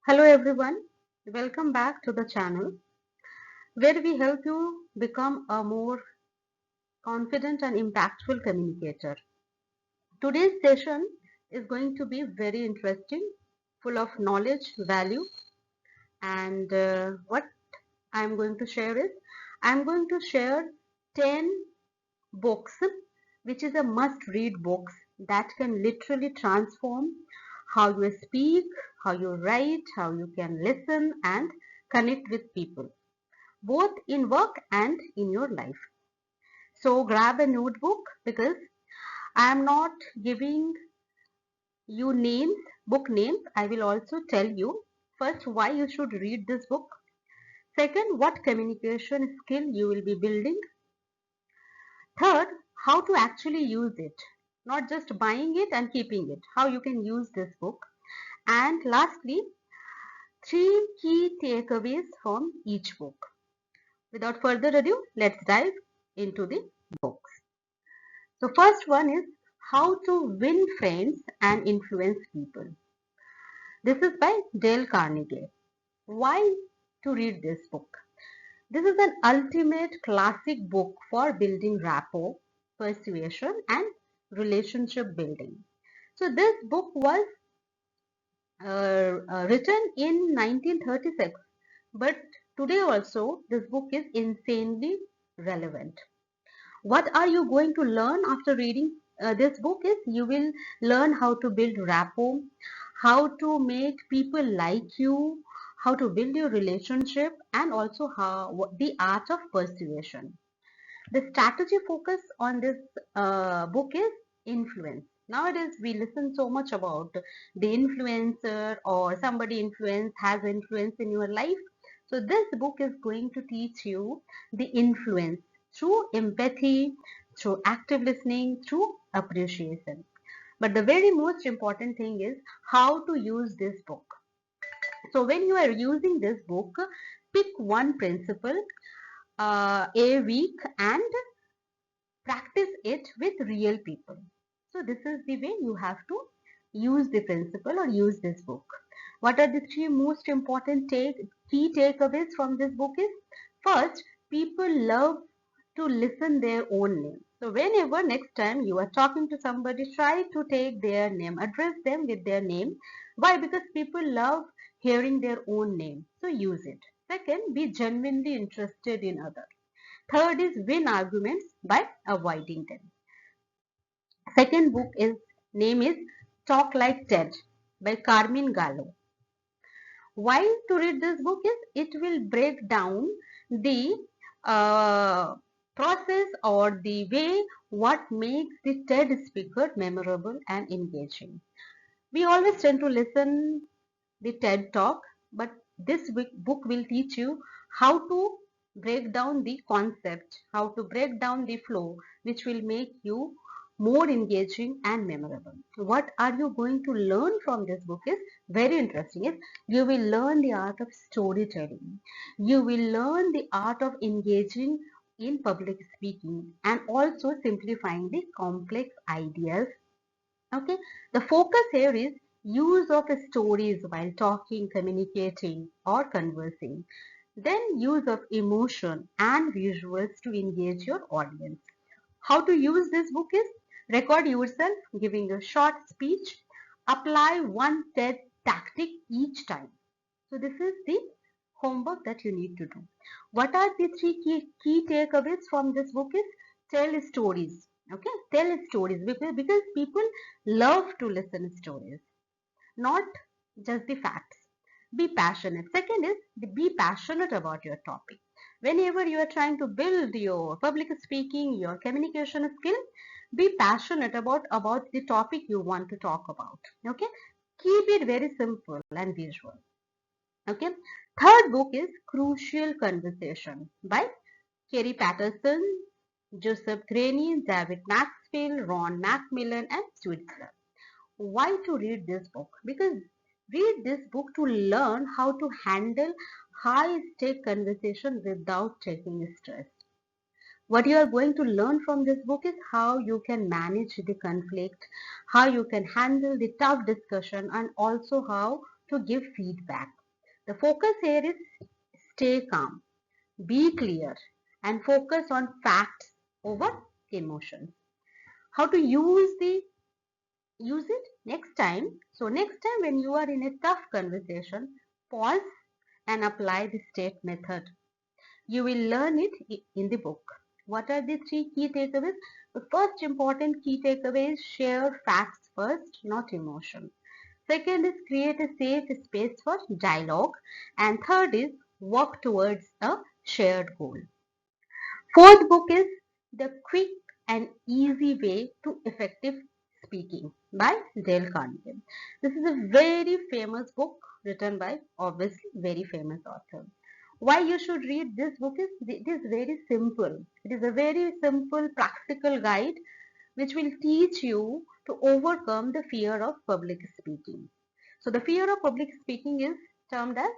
Hello everyone, welcome back to the channel where we help you become a more confident and impactful communicator. Today's session is going to be very interesting, full of knowledge, value, and what I'm going to share is I'm going to share 10 books which is a must read books that can literally transform how you speak, how you write, how you can listen and connect with people, both in work and in your life. So grab a notebook because I am not giving you names, book names. I will also tell you first why you should read this book. Second, what communication skill you will be building. Third, how to actually use it. Not just buying it and keeping it. How you can use this book. And lastly, 3 key takeaways from each book. Without further ado, let's dive into the books. So first one is How to Win Friends and Influence People. This is by Dale Carnegie. Why to read this book? This is an ultimate classic book for building rapport, persuasion and relationship building. So this book was written in 1936, but today also this book is insanely relevant. What are you going to learn after reading this book is you will learn how to build rapport, how to make people like you, how to build your relationship, and also the art of persuasion. The strategy focus on this book is influence. Nowadays we listen so much about the influencer or somebody influence has influence in your life. So this book is going to teach you the influence through empathy, through active listening, through appreciation. But the very most important thing is how to use this book. So when you are using this book, pick one principle a week and practice it with real people. So this is the way you have to use the principle or use this book. What are the three most important key takeaways from this book is first, people love to listen their own name. So whenever next time you are talking to somebody, try to take their name, address them with their name. Why? Because people love hearing their own name. So use it. Second, be genuinely interested in others. Third is win arguments by avoiding them. Second book is name is Talk Like Ted by Carmine Gallo. Why to read this book is it will break down the process or the way what makes the TED speaker memorable and engaging. We always tend to listen the TED talk, but this book will teach you how to break down the concept, how to break down the flow, which will make you more engaging and memorable. What are you going to learn from this book is very interesting. Is you will learn the art of storytelling. You will learn the art of engaging in public speaking and also simplifying the complex ideas. Okay, the focus here is use of stories while talking, communicating, or conversing. Then use of emotion and visuals to engage your audience. How to use this book is record yourself giving a short speech, apply one TED tactic each time. So this is the homework that you need to do. What are the three key takeaways from this book is tell stories. Okay, tell stories because people love to listen stories, not just the facts. Be passionate. Second is be passionate about your topic. Whenever you are trying to build your public speaking, your communication skill, be passionate about the topic you want to talk about. Okay, keep it very simple and visual. Okay. Third book is Crucial Conversation by Kerry Patterson, Joseph Grenny, David Maxfield, Ron Macmillan, and Switzerland. Why to read this book? Because read this book to learn how to handle high stake conversation without taking stress. What you are going to learn from this book is how you can manage the conflict, how you can handle the tough discussion, and also how to give feedback. The focus here is stay calm, be clear, and focus on facts over emotions. How to use it next time. So next time when you are in a tough conversation, pause and apply the state method. You will learn it in the book. What are the three key takeaways? The first important key takeaway is share facts first, not emotion. Second is create a safe space for dialogue. And third is work towards a shared goal. Fourth book is The Quick and Easy Way to Effective Speaking by Dale Carnegie. This is a very famous book written by obviously very famous author. Why you should read this book is it is very simple. It is a very simple practical guide which will teach you to overcome the fear of public speaking. So the fear of public speaking is termed as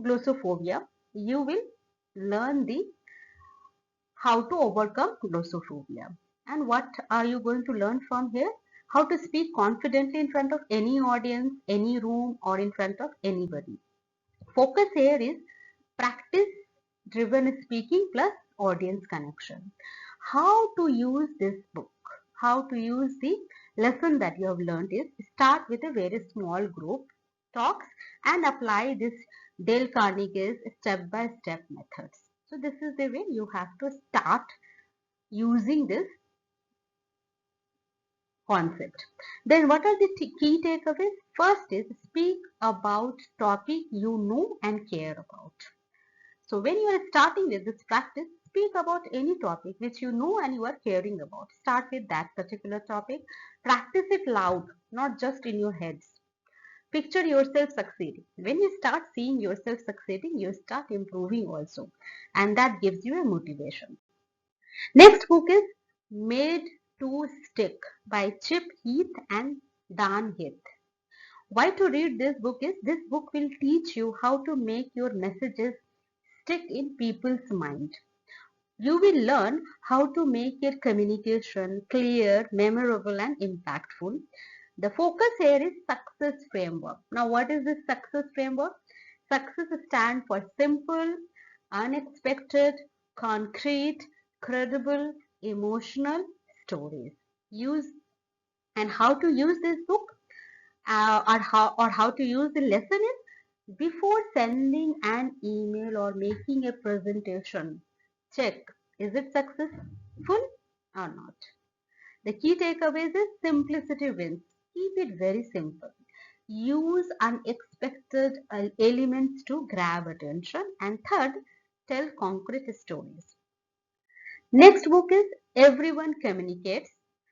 glossophobia. You will learn the how to overcome glossophobia. And what are you going to learn from here? How to speak confidently in front of any audience, any room, or in front of anybody. Focus here is practice driven speaking plus audience connection. How to use this book, how to use the lesson that you have learned is start with a very small group talks and apply this Dale Carnegie's step-by-step methods. So this is the way you have to start using this concept. Then what are the key takeaways? First is speak about topic you know and care about. So when you are starting with this practice, speak about any topic which you know and you are caring about. Start with that particular topic. Practice it loud, not just in your heads. Picture yourself succeeding. When you start seeing yourself succeeding, you start improving also. And that gives you a motivation. Next book is Made to Stick by Chip Heath and Dan Heath. Why to read this book is this book will teach you how to make your messages stick in people's mind. You will learn how to make your communication clear, memorable and impactful. The focus here is success framework. Now what is this success framework? Success stands for simple, unexpected, concrete, credible, emotional stories. Use and how to use this book or how to use the lesson is before sending an email or making a presentation, check is it successful or not. The key takeaways is simplicity wins. Keep it very simple. Use unexpected elements to grab attention. And third, tell concrete stories. Next book is Everyone Communicates,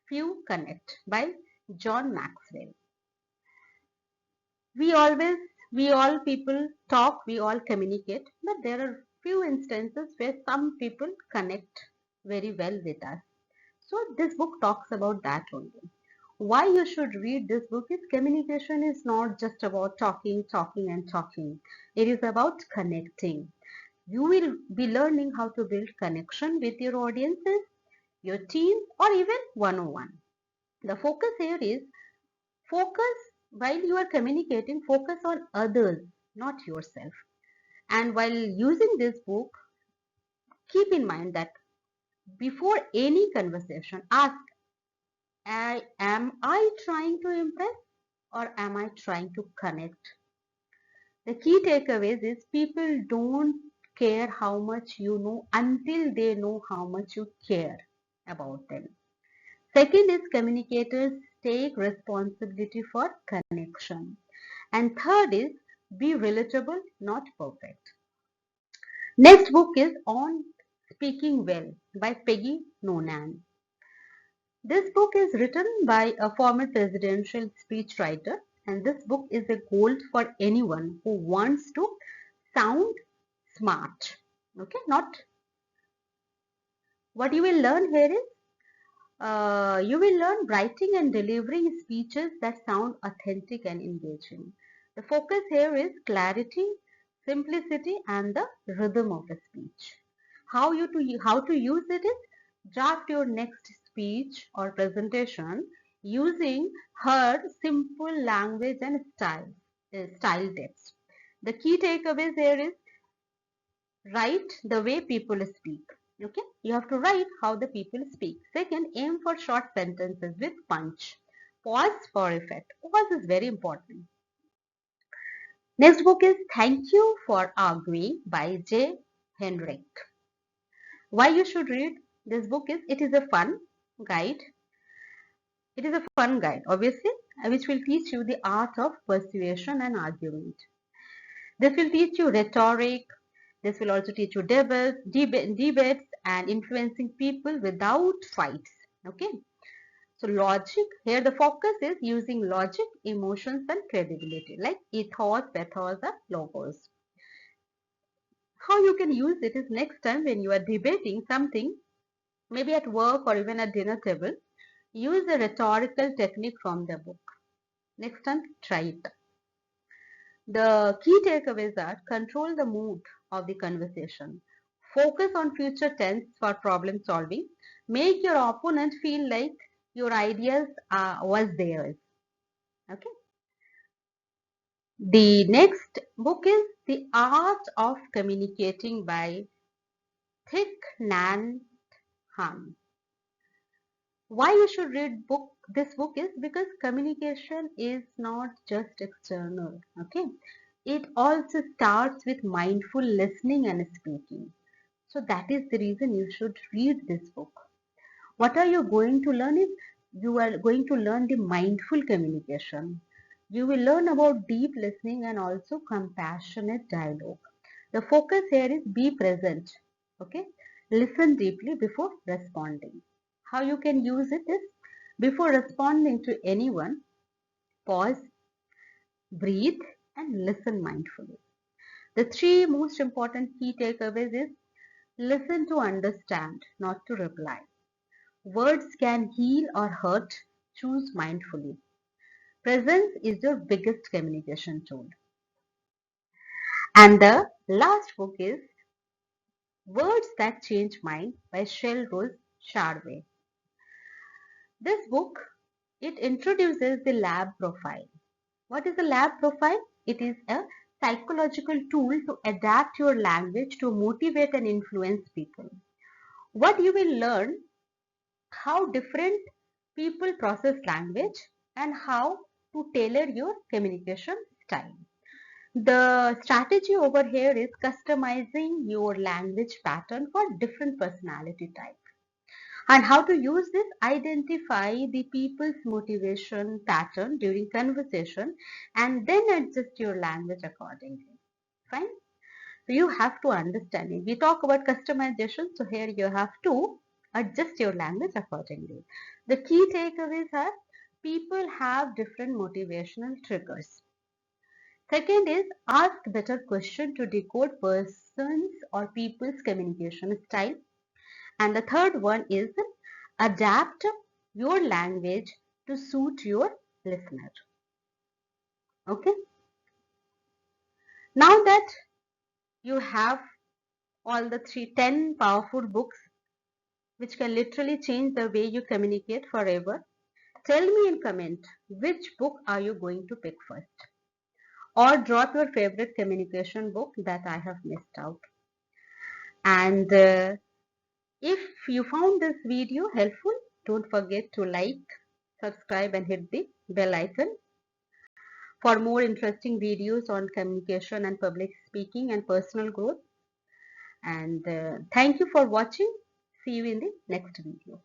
Few Connect by John Maxwell. We always, we all people talk, we all communicate, but there are few instances where some people connect very well with us. So this book talks about that only. Why you should read this book is communication is not just about talking, talking and talking. It is about connecting. You will be learning how to build connection with your audiences, your team or even one-on-one. The focus here is focus while you are communicating, focus on others, not yourself. And while using this book, keep in mind that before any conversation, ask, am I trying to impress or am I trying to connect? The key takeaways is people don't care how much you know until they know how much you care about them. Second is communicators take responsibility for connection. And third is be relatable, not perfect. Next book is On Speaking Well by Peggy Noonan. This book is written by a former presidential speechwriter, and this book is a gold for anyone who wants to sound smart. Okay, not what you will learn here is you will learn writing and delivering speeches that sound authentic and engaging. The focus here is clarity, simplicity, and the rhythm of a speech. How to use it is draft your next speech or presentation using her simple language and style tips. The key takeaways here is write the way people speak. Okay, you have to write how the people speak. Second, aim for short sentences with punch. Pause for effect. Pause is very important. Next book is Thank You for Arguing by J. Henrik. Why you should read this book is it is a fun guide. It is a fun guide, obviously, which will teach you the art of persuasion and argument. This will teach you rhetoric. This will also teach you debates and influencing people without fights. Okay. So logic, here the focus is using logic, emotions and credibility like ethos, pathos and logos. How you can use it is next time when you are debating something, maybe at work or even at dinner table, use a rhetorical technique from the book. Next time, try it. The key takeaways are control the mood of the conversation. Focus on future tense for problem solving. Make your opponent feel like your ideas was theirs. Okay. The next book is The Art of Communicating by Thich Nhat Hanh. Why you should read this book is because communication is not just external. Okay. It also starts with mindful listening and speaking. So that is the reason you should read this book. What are you going to learn is you are going to learn the mindful communication. You will learn about deep listening and also compassionate dialogue. The focus here is be present. Okay. Listen deeply before responding. How you can use it is before responding to anyone, pause, breathe and listen mindfully. The three most important key takeaways is listen to understand, not to reply. Words can heal or hurt. Choose mindfully. Presence is your biggest communication tool. And the last book is Words That Change Mind by Shel Rose Sharway. This book, it introduces the lab profile. What is a lab profile? It is a psychological tool to adapt your language to motivate and influence people. What you will learn, how different people process language and how to tailor your communication style. The strategy over here is customizing your language pattern for different personality types. And how to use this, identify the people's motivation pattern during conversation and then adjust your language accordingly. Fine. So you have to understand it. We talk about customization, so here you have to adjust your language accordingly. The key takeaways are people have different motivational triggers. Second is ask better question to decode persons or people's communication style. And the third one is adapt your language to suit your listener. Okay. Now that you have all the 10 powerful books which can literally change the way you communicate forever, tell me in comment which book are you going to pick first, or drop your favorite communication book that I have missed out. And if you found this video helpful, don't forget to like, subscribe and hit the bell icon for more interesting videos on communication and public speaking and personal growth. And thank you for watching. See you in the next video.